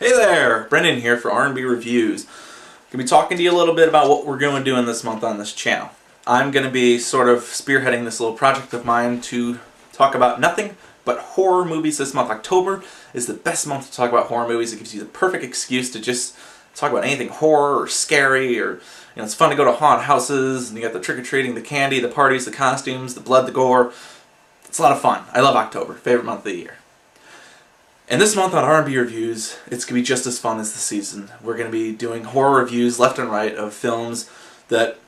Hey there, Brendan here for R&B Reviews. Going to be talking to you a little bit about what we're going to do in this month on this channel. I'm going to be sort of spearheading this little project of mine to talk about nothing but horror movies this month. October is the best month to talk about horror movies. It gives you the perfect excuse to just talk about anything horror or scary, or it's fun to go to haunted houses and you got the trick-or-treating, the candy, the parties, the costumes, the blood, the gore. It's a lot of fun. I love October, favorite month of the year. And this month on R&B Reviews, it's going to be just as fun as the season. We're going to be doing horror reviews left and right of films that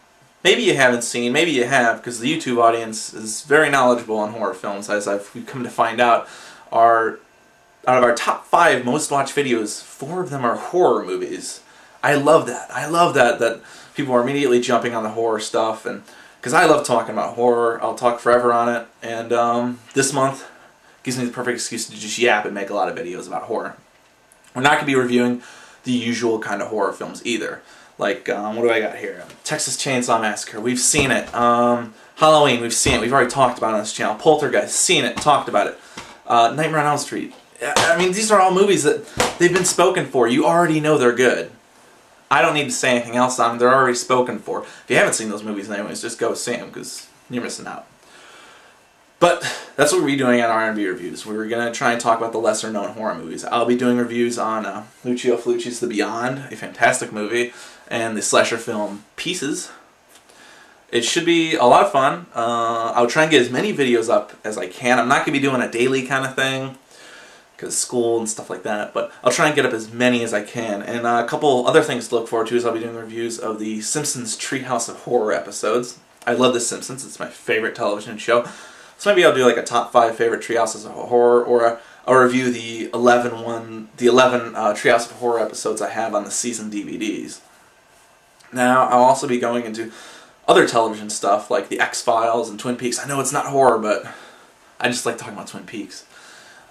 maybe you haven't seen, maybe you have, because the YouTube audience is very knowledgeable on horror films, as we've come to find out. Out of our top 5 most watched videos, 4 of them are horror movies. I love that. I love that people are immediately jumping on the horror stuff, and because I love talking about horror, I'll talk forever on it, and this month gives me the perfect excuse to just yap and make a lot of videos about horror. We're not going to be reviewing the usual kind of horror films either. Like, what do I got here? Texas Chainsaw Massacre, we've seen it. Halloween, we've seen it. We've already talked about it on this channel. Poltergeist, seen it, talked about it. Nightmare on Elm Street. I mean, these are all movies that they've been spoken for. You already know they're good. I don't need to say anything else on them. They're already spoken for. If you haven't seen those movies anyways, just go see them, because you're missing out. But that's what we're doing on R&B Reviews. We're going to try and talk about the lesser-known horror movies. I'll be doing reviews on Lucio Fulci's The Beyond, a fantastic movie, and the slasher film Pieces. It should be a lot of fun. I'll try and get as many videos up as I can. I'm not going to be doing a daily kind of thing, because school and stuff like that, but I'll try and get up as many as I can. And a couple other things to look forward to is I'll be doing reviews of the Simpsons Treehouse of Horror episodes. I love The Simpsons. It's my favorite television show. So maybe I'll do like a top 5 favorite Treehouses of Horror, or I'll review the 11 Treehouse of Horror episodes I have on the season DVDs. Now, I'll also be going into other television stuff like the X-Files and Twin Peaks. I know it's not horror, but I just like talking about Twin Peaks.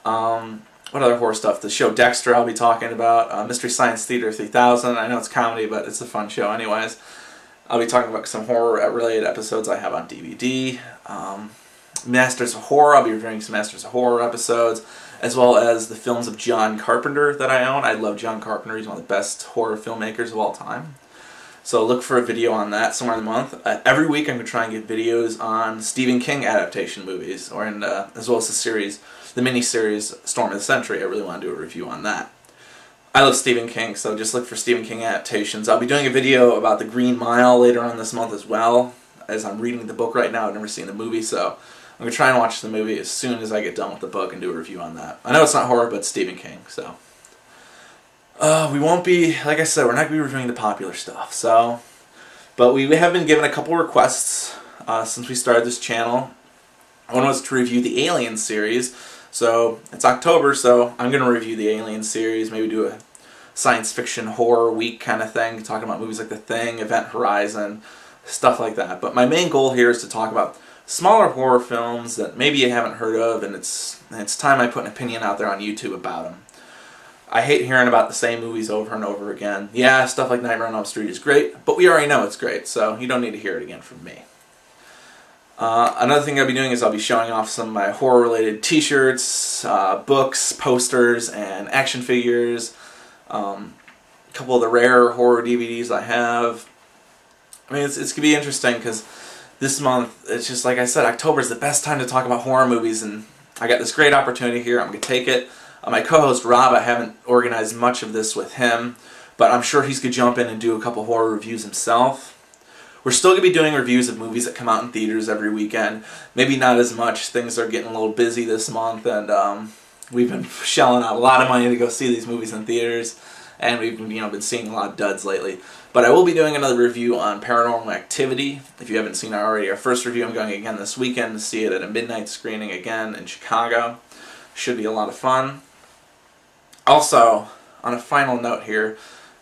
What other horror stuff? The show Dexter I'll be talking about. Mystery Science Theater 3000. I know it's comedy, but it's a fun show anyways. I'll be talking about some horror-related episodes I have on DVD. Masters of Horror, I'll be reviewing some Masters of Horror episodes, as well as the films of John Carpenter that I own. I love John Carpenter. He's one of the best horror filmmakers of all time. So look for a video on that somewhere in the month. Every week I'm going to try and get videos on Stephen King adaptation movies, or as well as the mini-series Storm of the Century. I really want to do a review on that. I love Stephen King, so just look for Stephen King adaptations. I'll be doing a video about The Green Mile later on this month as well, as I'm reading the book right now. I've never seen the movie, so I'm going to try and watch the movie as soon as I get done with the book and do a review on that. I know it's not horror, but it's Stephen King, so. We won't be, like I said, we're not going to be reviewing the popular stuff, so. But we have been given a couple requests since we started this channel. One was to review the Alien series. So, it's October, so I'm going to review the Alien series, maybe do a science fiction horror week kind of thing, talking about movies like The Thing, Event Horizon, stuff like that. But my main goal here is to talk about smaller horror films that maybe you haven't heard of, and it's time I put an opinion out there on YouTube about them. I hate hearing about the same movies over and over again. Yeah, stuff like Nightmare on Elm Street is great, but we already know it's great, so you don't need to hear it again from me. Another thing I'll be doing is I'll be showing off some of my horror-related t-shirts, books, posters, and action figures. A couple of the rare horror DVDs I have. I mean, it's going to be interesting because this month, it's just like I said, October is the best time to talk about horror movies, and I got this great opportunity here. I'm going to take it. My co-host Rob, I haven't organized much of this with him, but I'm sure he's going to jump in and do a couple horror reviews himself. We're still going to be doing reviews of movies that come out in theaters every weekend. Maybe not as much. Things are getting a little busy this month, and we've been shelling out a lot of money to go see these movies in theaters, and we've been seeing a lot of duds lately. But I will be doing another review on Paranormal Activity. If you haven't seen it already, our first review, I'm going again this weekend to see it at a midnight screening again in Chicago. Should be a lot of fun. Also, on a final note here,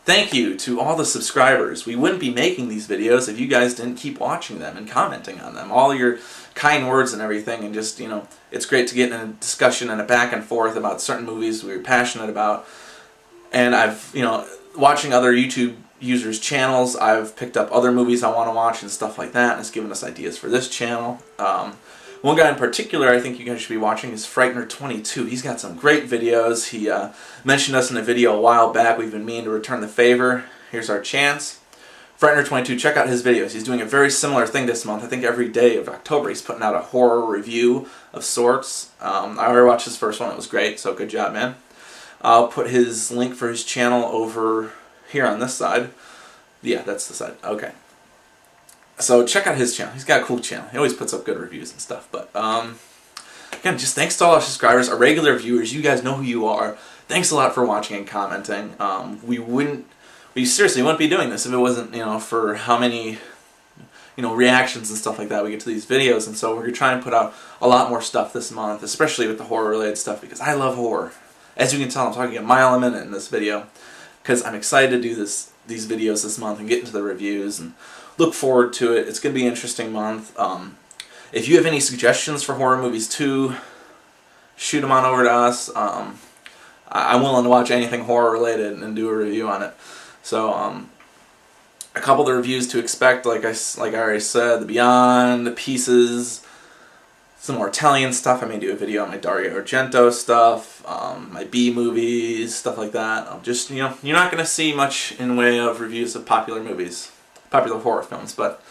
thank you to all the subscribers. We wouldn't be making these videos if you guys didn't keep watching them and commenting on them. All your kind words and everything, and just, it's great to get in a discussion and a back and forth about certain movies we're passionate about. And I've, watching other YouTube users' channels, I've picked up other movies I want to watch and stuff like that, and it's given us ideas for this channel. One guy in particular I think you guys should be watching is Frightener22. He's got some great videos. He mentioned us in a video a while back. We've been meaning to return the favor. Here's our chance. Frightener22, check out his videos. He's doing a very similar thing this month. I think every day of October he's putting out a horror review of sorts. I already watched his first one. It was great, so good job, man. I'll put his link for his channel over here on this side. Yeah, that's the side. Okay. So check out his channel. He's got a cool channel. He always puts up good reviews and stuff. But again, just thanks to all our subscribers, our regular viewers. You guys know who you are. Thanks a lot for watching and commenting. We seriously wouldn't be doing this if it wasn't, for how many, reactions and stuff like that we get to these videos. And so we're trying to put out a lot more stuff this month, especially with the horror-related stuff, because I love horror. As you can tell, I'm talking a mile a minute in this video, because I'm excited to do these videos this month and get into the reviews and look forward to it. It's going to be an interesting month. If you have any suggestions for horror movies too, shoot them on over to us. I'm willing to watch anything horror related and do a review on it. So a couple of the reviews to expect, like I already said, The Beyond, The Pieces, some more Italian stuff. I may do a video on my Dario Argento stuff, my B movies, stuff like that. Just, you're not going to see much in way of reviews of popular movies, popular horror films, but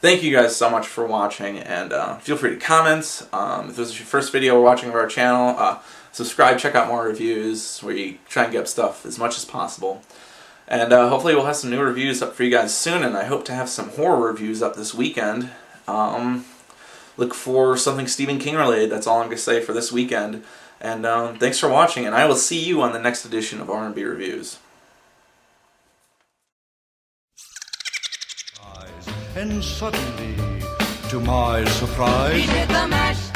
thank you guys so much for watching, and feel free to comment. If this is your first video we're watching of our channel, subscribe, check out more reviews where you try and get up stuff as much as possible. And hopefully we'll have some new reviews up for you guys soon, and I hope to have some horror reviews up this weekend. Look for something Stephen King related. That's all I'm going to say for this weekend. And thanks for watching, and I will see you on the next edition of R&B Reviews. And suddenly, to my surprise, he did the mash.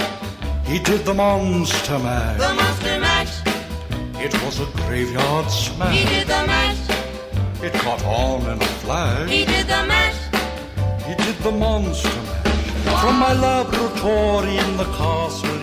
He did the monster mash. The monster mash. It was a graveyard smash. He did the mash. It caught on in a flash. He did the mash. He did the monster mash. From my laboratory in the castle